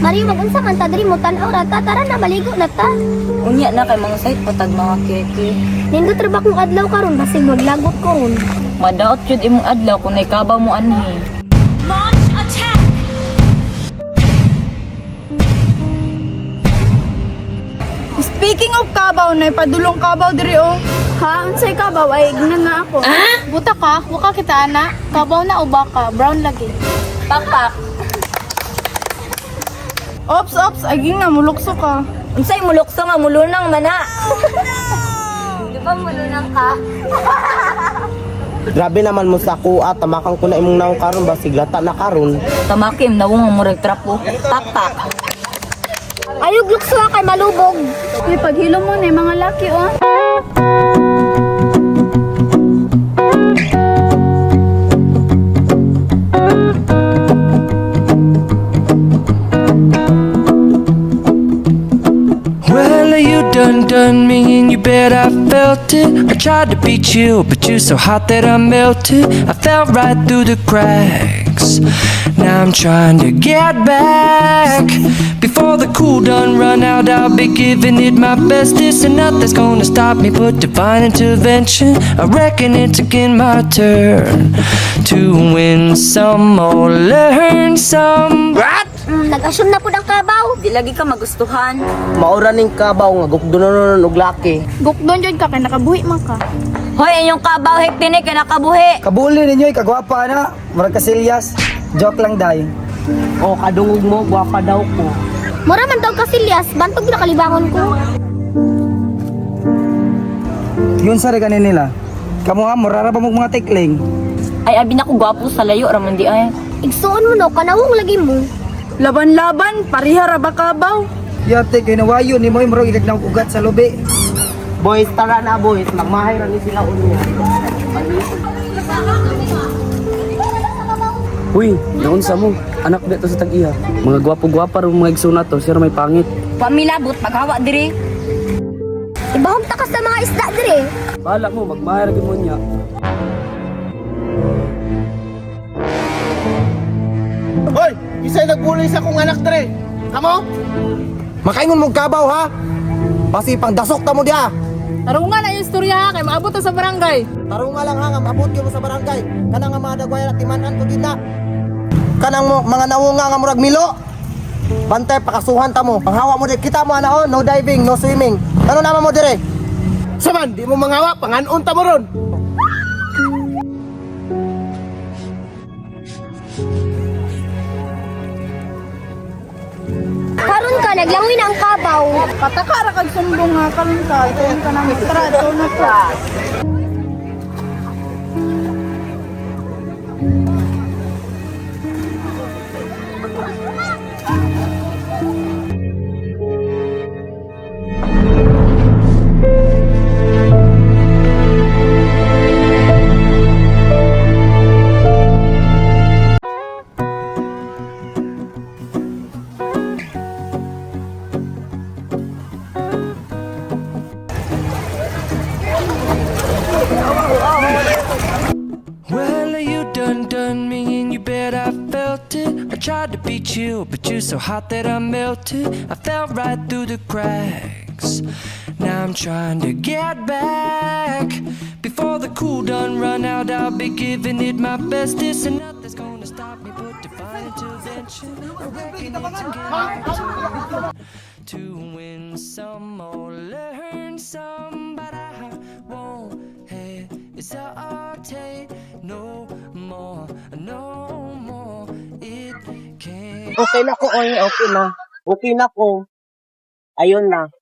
Mario, magunsa man ta diri mo tan-aw ra ta, tara na maligo na ta. Unya na kay mga site patag mga keke. Nindot ra ba kung adlaw karon basig maglagot ko ron. Madaot jud imong adlaw kung naikabaw mo anhi. Launch attack! Speaking of kabaw, na ipadulong kabaw diri o. Ha, unsay kabaw ay ignan na ako. Buta ka, buka kita ana. Kabaw na o baka, brown lagi. Pakpak. Ops, aging na, mulukso ka. Unsay mulukso nga mulunang mana. Di ba mulunang ka? Grabe naman mo sa kuha, tamakang ko na imong naong karon ba siglata na karon. Tamakim nawong murag trapo. Pakpak. Ayog lukso kay malubog. Uy, paghilo mo na mga laki o. Well, you done me and you bet I felt it. I tried to beat you, but you're so hot that I melted. I fell right through the cracks. Now I'm trying to get back. Before the cool done run out, I'll be giving it my bestest, and nothing's gonna stop me but divine intervention. I reckon it's again my turn to win some or learn some. Nag-assume na pud ang kabaw. Di lagi ka magustuhan. Maura ning kabaw nga gukdunon og laki. Gukdon jud ka, kay nakabuhi man ka. Hoy, inyong kabaw hektinik kay nakabuhi. Kabuli ninyo, kagwapa na. Murag kasilyas. Joke lang day. O kadungog mo, gwapa daw ko. Mura man daw kasilyas, bantog na kalibangon ko. Yun sa rin nila. Kamu ha, murara ba mong mga tikling? Ay abi na ko gwapo sa layo raman di ay. Igsuon mo no, kanawong lagi mo. Laban-laban, parihara ba kabaw? Yate, kayo nawayo ni mo yung murag ilag na ugat sa lobe. Boys, tara na boys, magmahay ra ni sila unya. Uy, naunsa mo? Anak dito sa tag-iya. Mga gwapo-gwapa rin mga igsoon na to. Siya may pangit. Pamilabot maghawa diri. Ibahom takas sa mga isda dire. Bahala mo, magmahal mo niya. Hoy, isa'y nagbuli sa akong anak dre. Kamo? Makaingon mong kabaw ha? Basi pang dasok ta mo diha. Tarungan na yung istorya ha, kay maabot ta sa barangay. Tarong nga lang ha, nga maabot mo sa barangay. Kanang nga mga dagway at timanan ko gina. Kanang mo, mga nawunga nga murag milo. Bantay, pakasuhan ta mo. Ang hawa mo di, kita mo ana no diving, no swimming. Ano naman mo dire? Saman, di mo mangawa, panganon ta mo ron. Karon ka, naglangoy na ang kabaw. Patakara kag sumbong nga karon ka, ito ka nang trato na to. Well, you done me and you bet I felt it. I tried to beat you, but you're so hot that I melted. I fell right through the cracks. Now I'm trying to get back. Before the cool done run out, I'll be giving it my bestest, and nothing's gonna stop me but divine intervention. I reckon it's again my turn to win some or learn some, but I won't hesitate no more, no more. It can't. Okay na ko, oy, okay na. Okay na ko. Ayun na.